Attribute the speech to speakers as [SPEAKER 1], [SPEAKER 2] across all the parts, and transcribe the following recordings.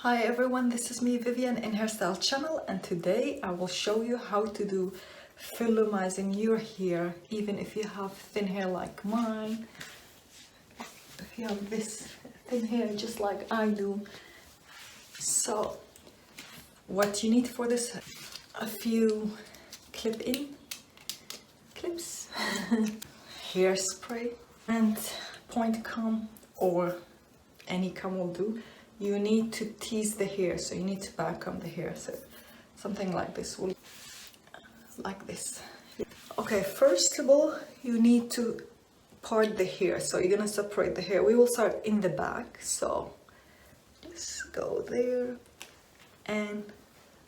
[SPEAKER 1] Hi everyone, this is me Vivian in Hairstyle channel, and today I will show you how to do volumizing your hair, even if you have thin hair like mine. If you have this thin hair just like I do. So what you need for this, a few clips, hairspray and point comb, or any comb will do. You need to tease the hair, so you need to backcomb the hair. So something like this will, like this. Okay, first of all, you need to part the hair. So you're gonna separate the hair. We will start in the back. So let's go there. And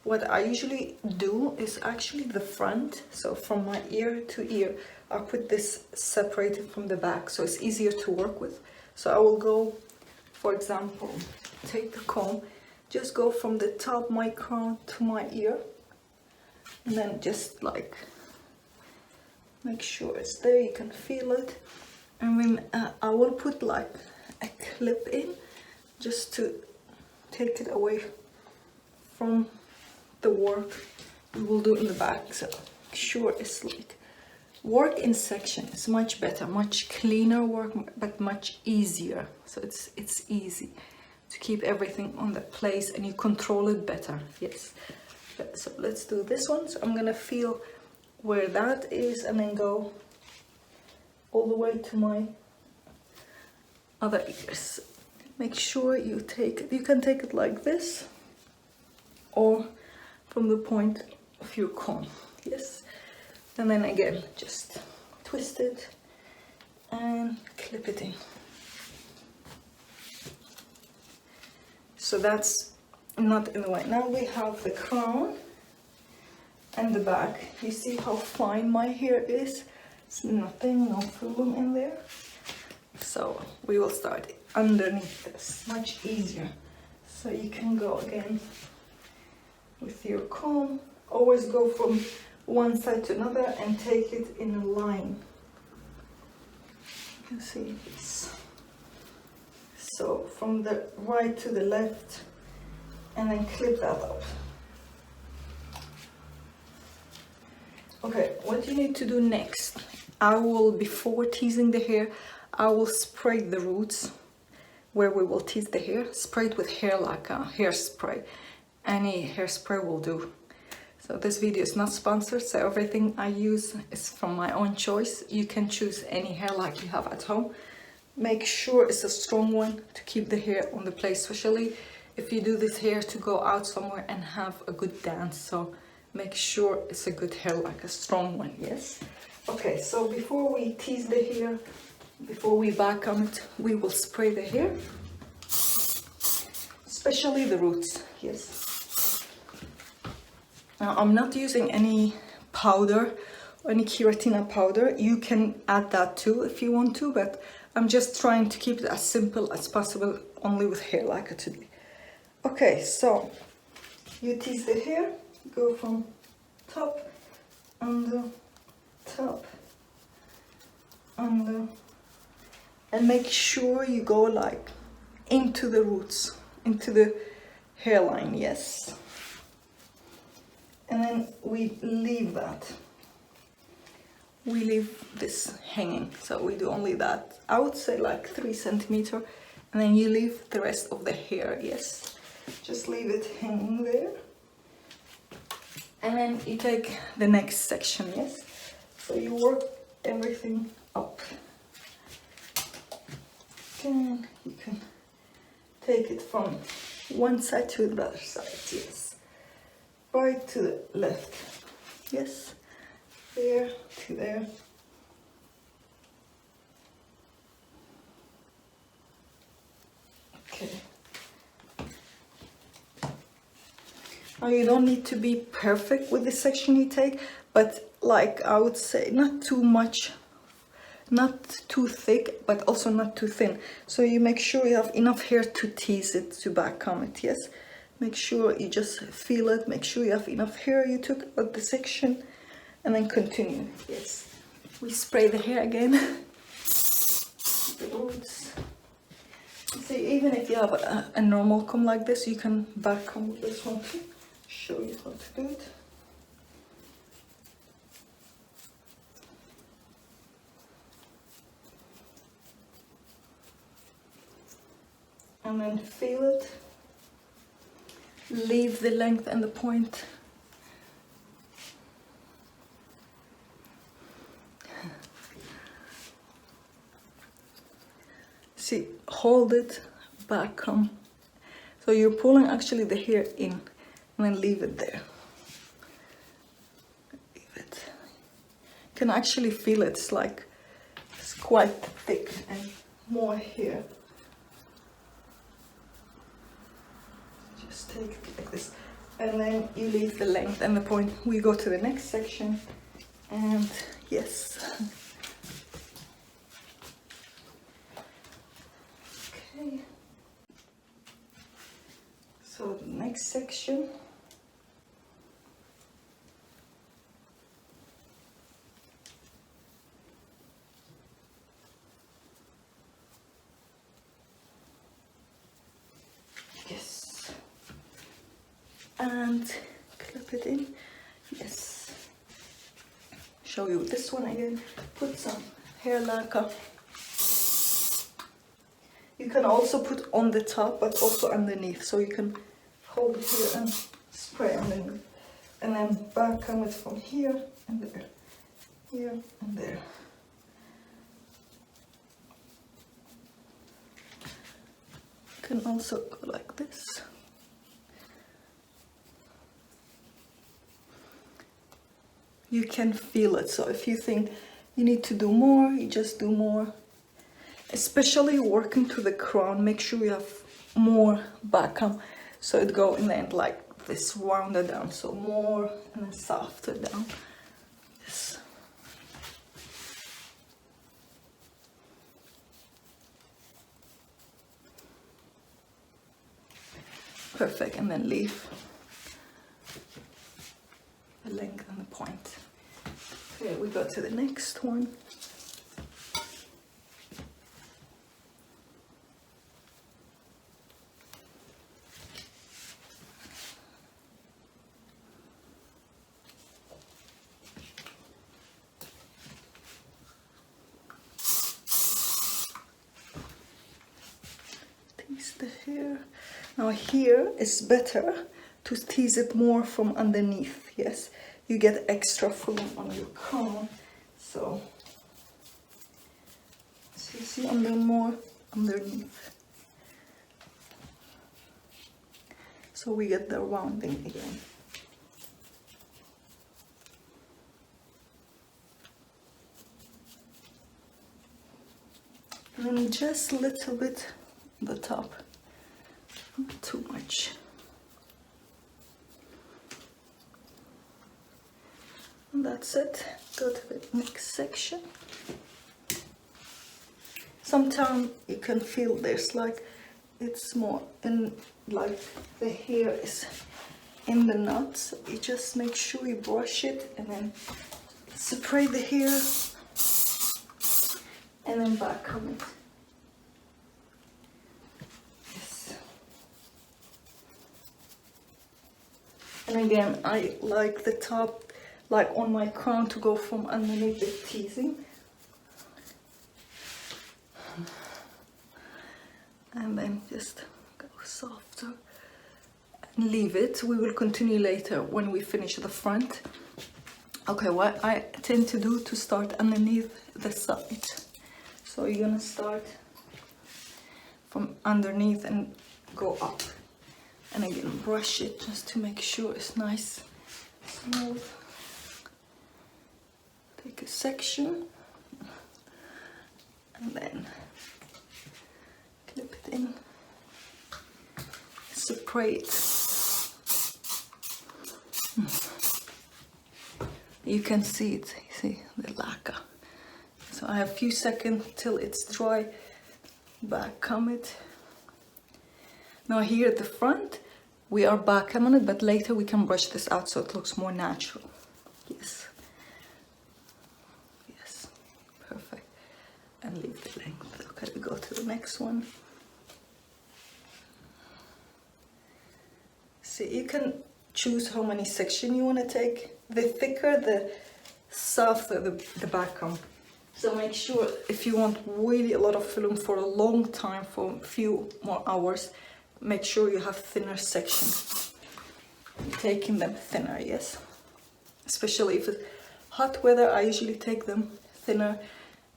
[SPEAKER 1] what I usually do is actually the front. So from my ear to ear, I put this separated from the back, so it's easier to work with. So I will go, for example, take the comb, just go from the top of my crown to my ear, and then just like make sure it's there, you can feel it. And when I will put like a clip in just to take it away from the work we will do in the back. So make sure it's like work in section. It's much better, much cleaner work, but much easier. So it's easy to keep everything on the place and you control it better. Yes. So let's do this one. So I'm gonna feel where that is and then go all the way to my other ears. Make sure you take it. You can take it like this or from the point of your comb. Yes. And then again, just twist it and clip it in. So that's not in the way. Now we have the crown and the back. You see how fine my hair is? It's nothing, no problem in there. So we will start underneath this, much easier. So you can go again with your comb. Always go from one side to another and take it in a line. You can see this. So from the right to the left, and then clip that up. Okay, what you need to do next, before teasing the hair, I will spray the roots where we will tease the hair. Spray it with hair lacquer, hairspray. Any hairspray will do. So this video is not sponsored, so everything I use is from my own choice. You can choose any hair lacquer you have at home. Make sure it's a strong one to keep the hair on the place, especially if you do this hair to go out somewhere and have a good dance. So make sure it's a good hair, like a strong one. Yes. Okay, so before we tease the hair, before we backcomb it, we will spray the hair, especially the roots. Yes. Now I'm not using any powder or any keratina powder. You can add that too if you want to, but I'm just trying to keep it as simple as possible, only with hair lacquer today. Okay, so you tease the hair, go from top, under, top, under, and make sure you go like into the roots, into the hairline. Yes. And then we leave that. We leave this hanging, so we do only that. I would say like 3 centimeters, and then you leave the rest of the hair. Yes, just leave it hanging there, and then you take the next section. Yes, so you work everything up. Again, you can take it from one side to the other side. Yes, right to the left. Yes. There to there. Okay. Now you don't need to be perfect with the section you take, but like I would say, not too much, not too thick, but also not too thin. So you make sure you have enough hair to tease it, to backcomb it. Yes. Make sure you just feel it. Make sure you have enough hair you took out the section. And then continue. Yes. We spray the hair again. The roots. See, even if you have a normal comb like this, you can back comb with this one too. Show you how to do it. And then feel it. Leave the length and the point. See, hold it, back comb. So you're pulling actually the hair in and then leave it there. Leave it. You can actually feel it. It's like it's quite thick and more hair. Just take it like this. And then you leave the length and the point. We go to the next section. And yes. Okay. So the next section. Yes. And clip it in. Yes. Show you this one again. Put some hair lacquer. You can also put on the top, but also underneath. So you can hold it here and spray underneath. And then back comb it from here and there. Here and there. You can also go like this. You can feel it. So if you think you need to do more, you just do more. Especially working to the crown, make sure you have more back comb, so it go in the end like this, rounded down, so more and then softer down. Yes. Perfect, and then leave the length and the point. Okay, we go to the next one. Tease the hair. Now here is better to tease it more from underneath. Yes, you get extra volume on your crown. So you see I'm doing more underneath. So we get the rounding again. And then just a little bit the top, not too much. And that's it. Go to the next section. Sometimes you can feel there's like it's more in, like the hair is in the knot. So you just make sure you brush it and then spray the hair and then back comb it. Yes. And again, I like the top, like on my crown, to go from underneath the teasing. And then just go softer and leave it. We will continue later when we finish the front. Okay, what I tend to do to start underneath the side. So you're gonna start from underneath and go up. And again, brush it just to make sure it's nice, smooth. Take a section and then clip it in, spray it. You can see it, see the lacquer. So I have a few seconds till it's dry. Back comb it. Now here at the front, we are back combing it, but later we can brush this out so it looks more natural. Yes. Yes, perfect. And leave the length. Okay, we go to the next one. See, you can choose how many sections you want to take. The thicker, the softer the back comb. So make sure if you want really a lot of film for a long time, for a few more hours, make sure you have thinner sections. Taking them thinner, yes. Especially if it's hot weather, I usually take them thinner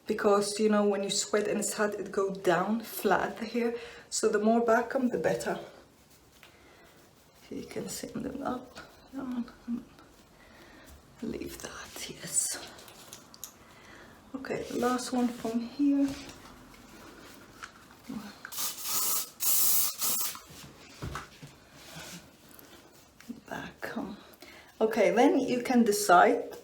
[SPEAKER 1] because, you know, when you sweat and it's hot, it goes down flat the hair. So the more back comb, the better. You can send them up, down, leave that, yes. Okay, last one from here. Back comb. Okay, then you can decide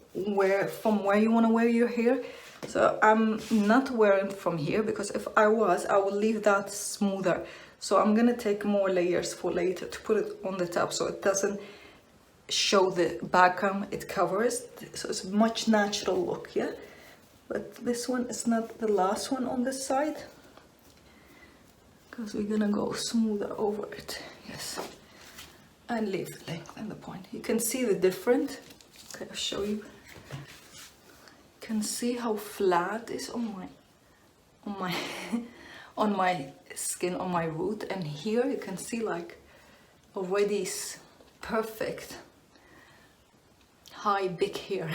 [SPEAKER 1] from where you want to wear your hair. So I'm not wearing from here because if I was, I would leave that smoother. So I'm gonna take more layers for later to put it on the top so it doesn't show the back comb, it covers. So it's a much natural look, yeah? But this one is not the last one on this side because we're gonna go smoother over it, yes. And leave the length and the point. You can see the difference. Okay, I'll show you. You can see how flat it is on my on my skin, on my root, and here you can see like already is perfect high big hair.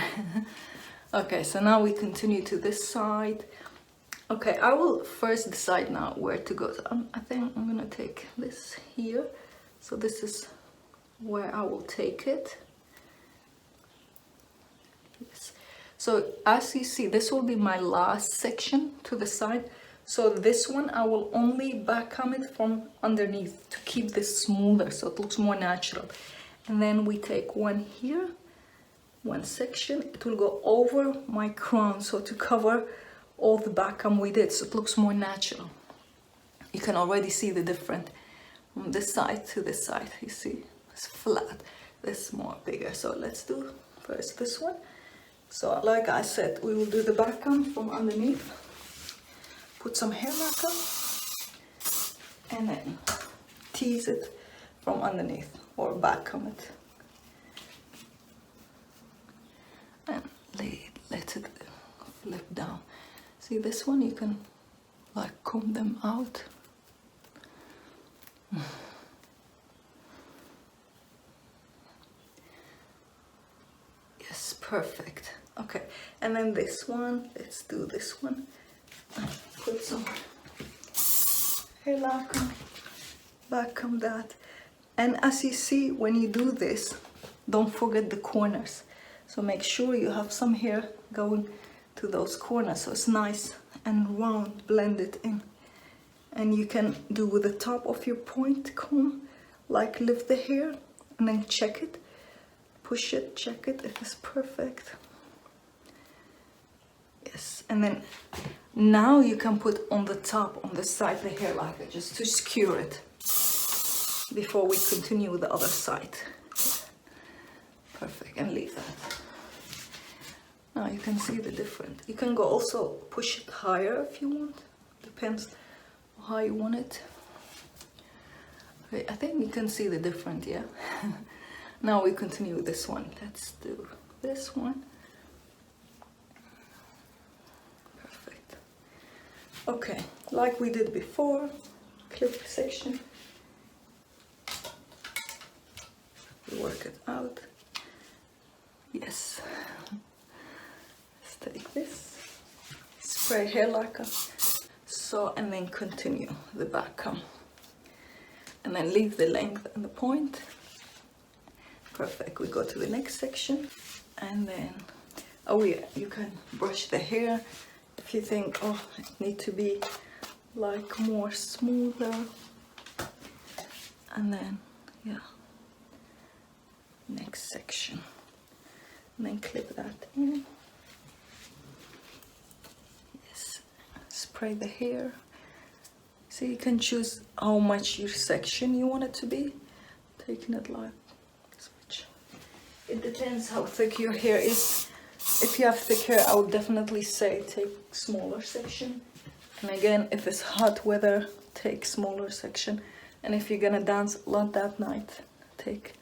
[SPEAKER 1] Okay, so now we continue to this side. Okay, I will first decide now where to go. So I think I'm gonna take this here. So this is where I will take it. Yes. So as you see, this will be my last section to the side. So this one I will only back comb it from underneath to keep this smoother so it looks more natural. And then we take one here, one section, it will go over my crown so to cover all the back comb we did so it looks more natural. You can already see the difference from this side to this side. You see, it's flat, this more bigger. So let's do first this one. So like I said, we will do the back comb from underneath. Put some hair lacquer and then tease it from underneath or back comb it. And let it flip down. See this one, you can like comb them out. Yes, perfect. Okay, and then this one, let's do this one. Put some hair lacquer, back comb that. And as you see, when you do this, don't forget the corners. So make sure you have some hair going to those corners so it's nice and round, blend it in. And you can do with the top of your point comb, like lift the hair and then check it, push it, check it if it's perfect. Yes, and then now you can put on the top, on the side, the hair lacquer just to secure it before we continue with the other side. Perfect, and leave that. Now you can see the difference. You can go also push it higher if you want. Depends how you want it. Okay, I think you can see the difference, yeah? Now we continue with this one. Let's do this one. Perfect. Okay, like we did before, clip section. We work it out. Yes. Let's take this, spray hair lacquer, so, and then continue the back comb. And then leave the length and the point. Perfect. We go to the next section. And then, oh yeah, you can brush the hair if you think, oh, it needs to be like more smoother. And then, yeah, next section. And then clip that in. Yes, spray the hair. So you can choose how much your section you want it to be. Taking it like this much. It depends how thick your hair is. If you have thick hair, I would definitely say take smaller section. And again, if it's hot weather, take smaller section. And if you're gonna dance a lot that night, take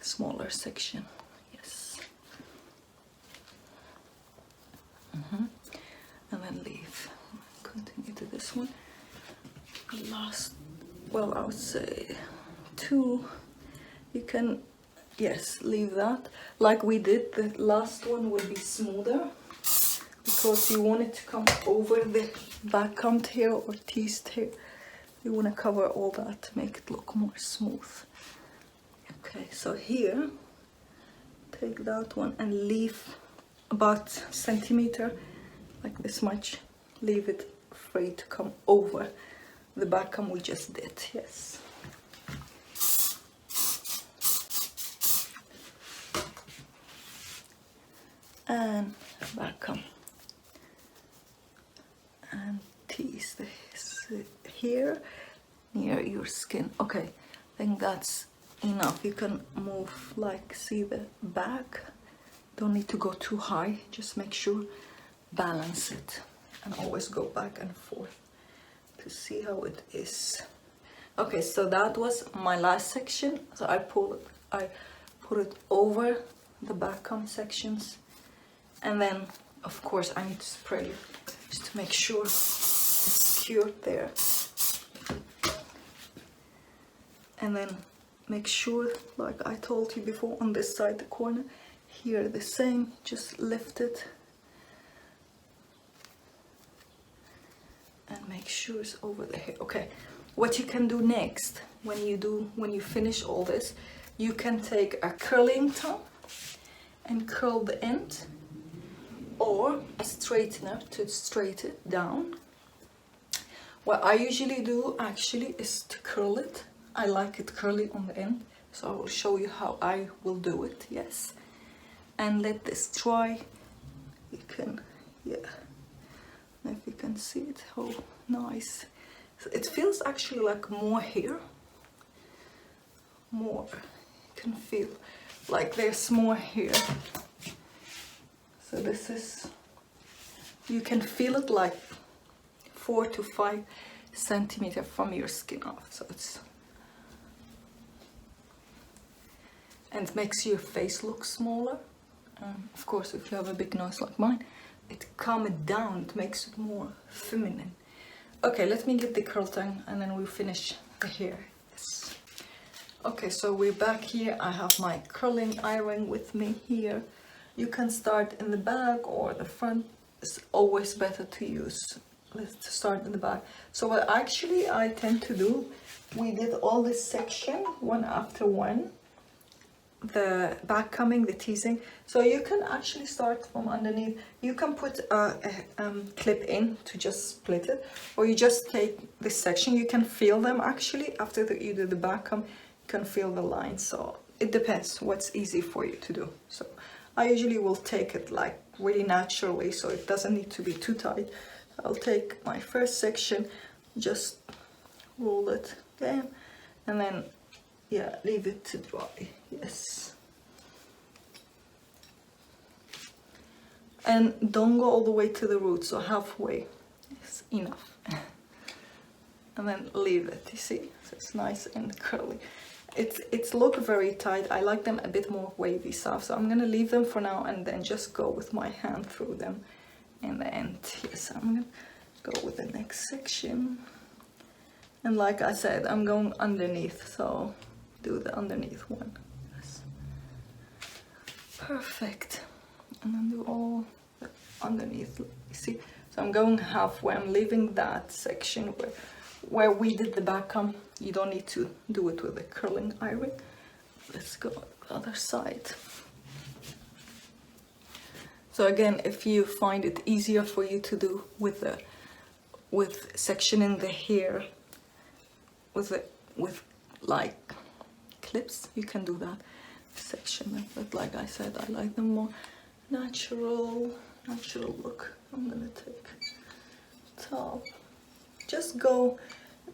[SPEAKER 1] smaller section. Yes. And then leave. Continue to this one. The last, well, I would say 2. You can, yes, leave that. Like we did, the last one will be smoother because you want it to come over the backcombed hair or teased hair. You want to cover all that to make it look more smooth. Okay, so here, take that one and leave about centimeter, like this much. Leave it free to come over the backcomb we just did. Yes. And backcomb. And tease this here near your skin. Okay, I think that's enough. You can move, like, see the back. Don't need to go too high. Just make sure, balance it, and always go back and forth to see how it is. Okay, so that was my last section. So I put it over the backcomb sections, and then of course I need to spray it just to make sure it's cured there. And then make sure, like I told you before, on this side, the corner, here the same, just lift it and make sure it's over the hair. Okay, what you can do next, when you finish all this, you can take a curling towel and curl the end, or a straightener to straighten it down. What I usually do actually is to curl it. I like it curly on the end, so I will show you how I will do it. Yes, and let this dry. You can, yeah, if you can see it, how nice. So it feels actually like more hair, more. You can feel like there's more hair. So this is, you can feel it like 4 to 5 centimeters from your skin off. So it's, and it makes your face look smaller. Of course, if you have a big nose like mine, it calms it down, it makes it more feminine. Okay, let me get the curl tang and then we'll finish the hair. Yes. Okay, so we're back here. I have my curling iron with me here. You can start in the back or the front. It's always better to use. Let's start in the back. So what actually I tend to do, we did all this section one after one. The backcombing, the teasing. So you can actually start from underneath. You can put a clip in to just split it, or you just take this section. You can feel them actually after you do the backcomb. You can feel the lines. So it depends what's easy for you to do. So I usually will take it like really naturally, so it doesn't need to be too tight. I'll take my first section, just roll it down, and then, yeah, leave it to dry. Yes. And don't go all the way to the root, so halfway is enough. And then leave it, you see? So it's nice and curly. It's look very tight. I like them a bit more wavy soft, so I'm gonna leave them for now and then just go with my hand through them in the end. Yes, I'm gonna go with the next section. And like I said, I'm going underneath, so do the underneath one. Yes. Perfect. And then do all the underneath, you see? So I'm going halfway. I'm leaving that section where we did the backcomb. You don't need to do it with the curling iron. Let's go the other side. So again, if you find it easier for you to do with sectioning the hair with like clips, you can do that section. But like I said, I like them more natural look. I'm gonna take top. Just go,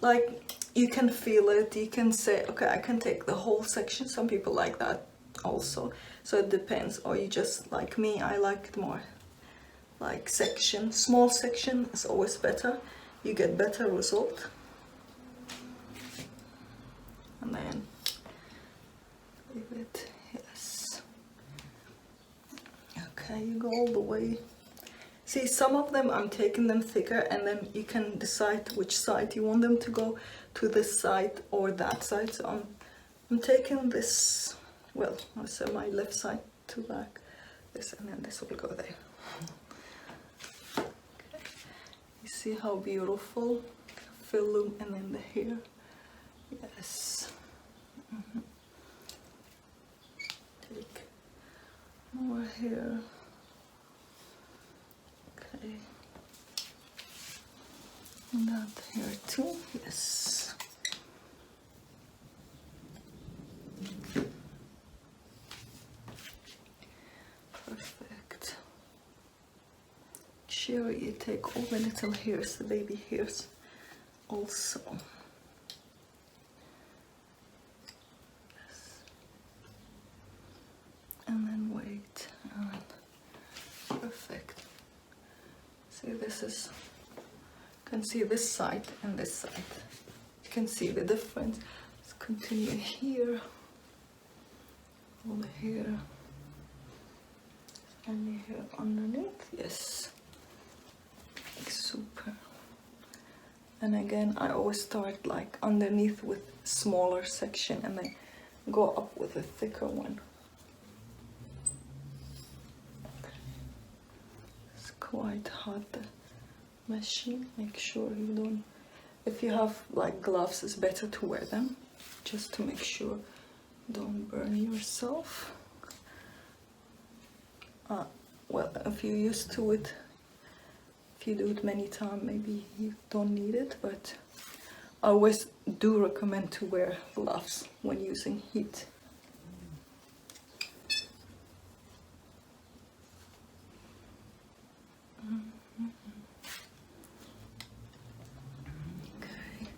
[SPEAKER 1] like, you can feel it. You can say, okay, I can take the whole section. Some people like that also, so it depends. Or you just, like me, I like it more like section. Small section is always better. You get better result. And then Save it, yes. Okay, you go all the way. See, some of them I'm taking them thicker, and then you can decide which side you want them to go, to this side or that side. So I'm taking this, well, I'll say my left side to back, this, and then this will go there. Okay. You see how beautiful? Film and then the hair. Yes. Take more hair. Okay. And that hair too. Yes. Perfect. Sure, you take all the little hairs, the baby hairs also. Yes. And then wait. Perfect. See, this is, you can see this side and this side. You can see the difference. Let's continue here. All the hair. Any hair underneath? Yes. Super. And again, I always start like underneath with smaller section and then go up with a thicker one. Okay. It's quite hot, the machine. Make sure you don't, if you have like gloves, it's better to wear them just to make sure you don't burn yourself. Well, if you're used to it, if you do it many times, maybe you don't need it, but I always do recommend to wear gloves when using heat. Okay.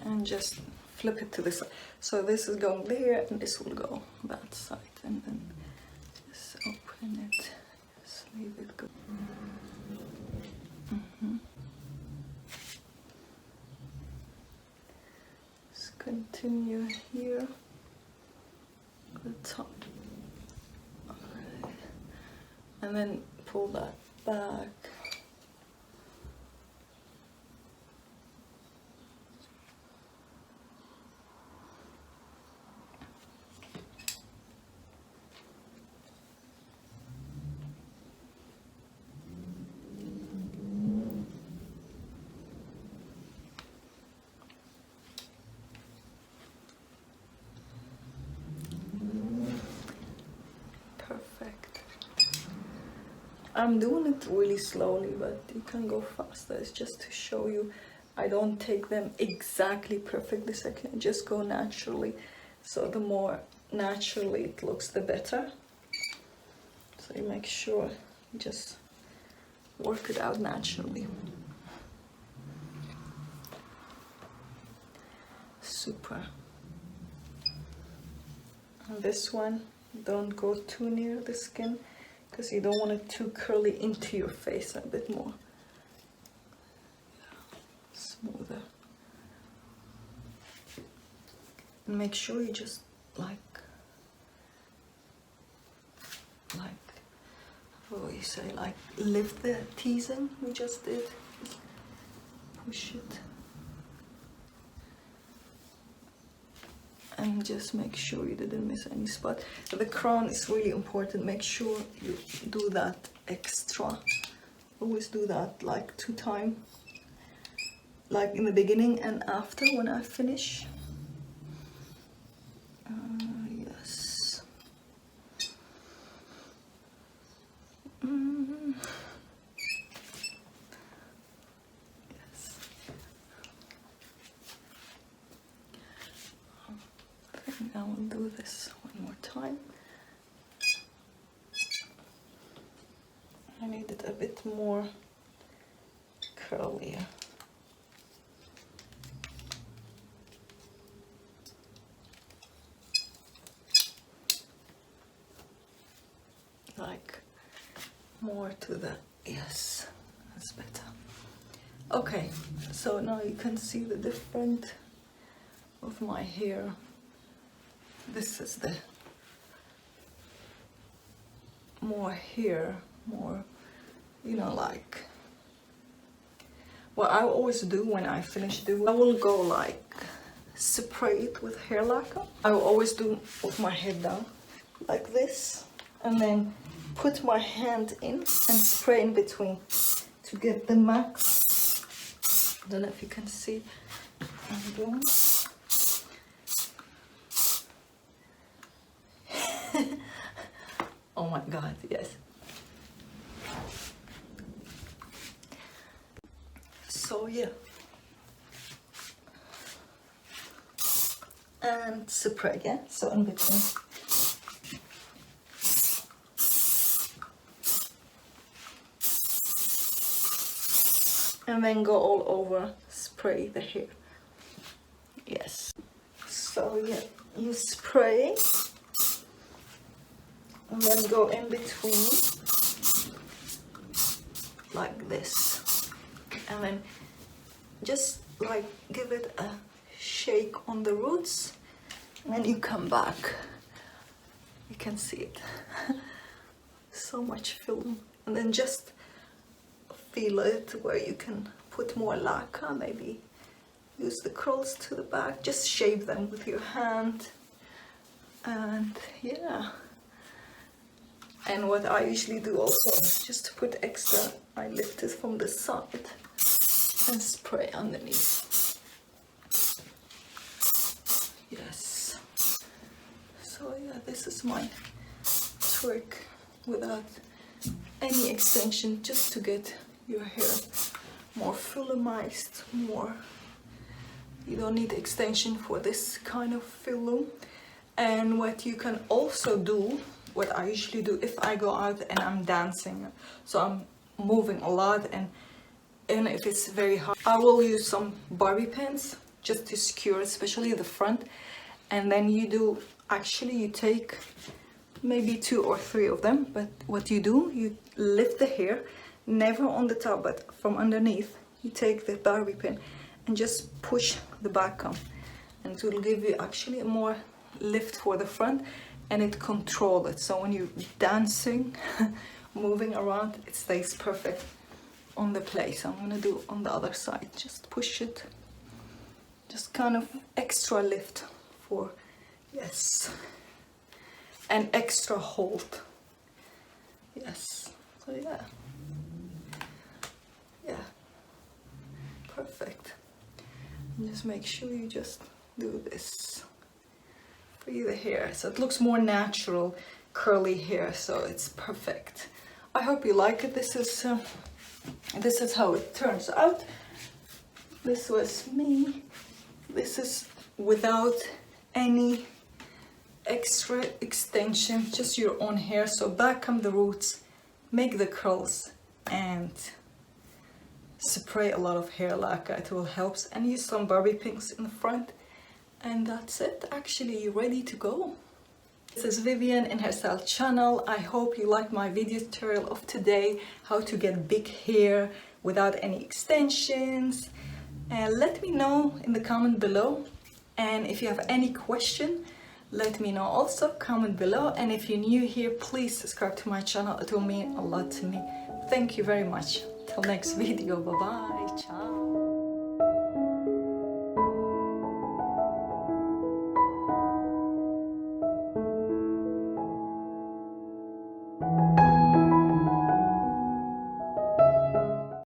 [SPEAKER 1] And just flip it to this side. So this is going there and this will go that side, and then just open it, just leave it go. Let's continue here, the top. Okay. And then pull that back. I'm doing it really slowly, but you can go faster. It's just to show you I don't take them exactly perfect this second, just go naturally. So the more naturally it looks, the better. So you make sure you just work it out naturally. Super. And this one, don't go too near the skin, because you don't want it too curly into your face, a bit more smoother. And make sure you just like what do you say, like lift the teasing we just did, push it, and just make sure you didn't miss any spot. The crown is really important. Make sure you do that extra. Always do that like 2 times, like in the beginning and after when I finish. Yes. Yes. I think I will do this one more time. I need it a bit more curlier. Like more to the, yes, that's better. Okay, so now you can see the difference of my hair. This is the more hair, more, you know, like what I always do when I finish doing, I will go like spray it with hair lacquer. I will always do with my head down like this, and then put my hand in and spray in between to get the max. I don't know if you can see. I'm doing. Oh my god, yes. So yeah. And spray again, so in between. And then go all over, spray the hair. Yes. So yeah, you spray and then go in between like this, and then just like give it a shake on the roots, and then you come back. You can see it. So much film, and then just feel it where you can put more lacquer, maybe use the curls to the back, just shape them with your hand. And yeah, and what I usually do also is just to put extra, I lift it from the side and spray underneath. Yes. So yeah, this is my trick without any extension, just to get your hair more volumized, more. You don't need extension for this kind of film. And what you can also do, what I usually do if I go out and I'm dancing, so I'm moving a lot, and if it's very hard, I will use some bobby pins just to secure, especially the front. And then you do, actually you take maybe 2 or 3 of them, but what you do, you lift the hair, never on the top but from underneath. You take the bobby pin and just push the back comb, and it will give you actually a more lift for the front, and it controls it, so when you're dancing moving around, it stays perfect on the place. I'm gonna do on the other side, just push it, just kind of extra lift for, yes, and extra hold. Yes. So yeah, perfect. And just make sure you just do this, free the hair so it looks more natural, curly hair, so it's perfect. I hope you like it. This is how it turns out. This was me. This is without any extra extension, just your own hair. So back come the roots, make the curls, and spray a lot of hair lacquer. It will help, and use some bobby pins in the front, and that's it. Actually, you're ready to go. This is Vivyan in Hairstyle channel. I hope you liked my video tutorial of today, how to get big hair without any extensions. And let me know in the comment below, and if you have any question, let me know also, comment below. And if you're new here, please subscribe to my channel. It will mean a lot to me. Thank you very much. Till next video. Bye bye. Ciao.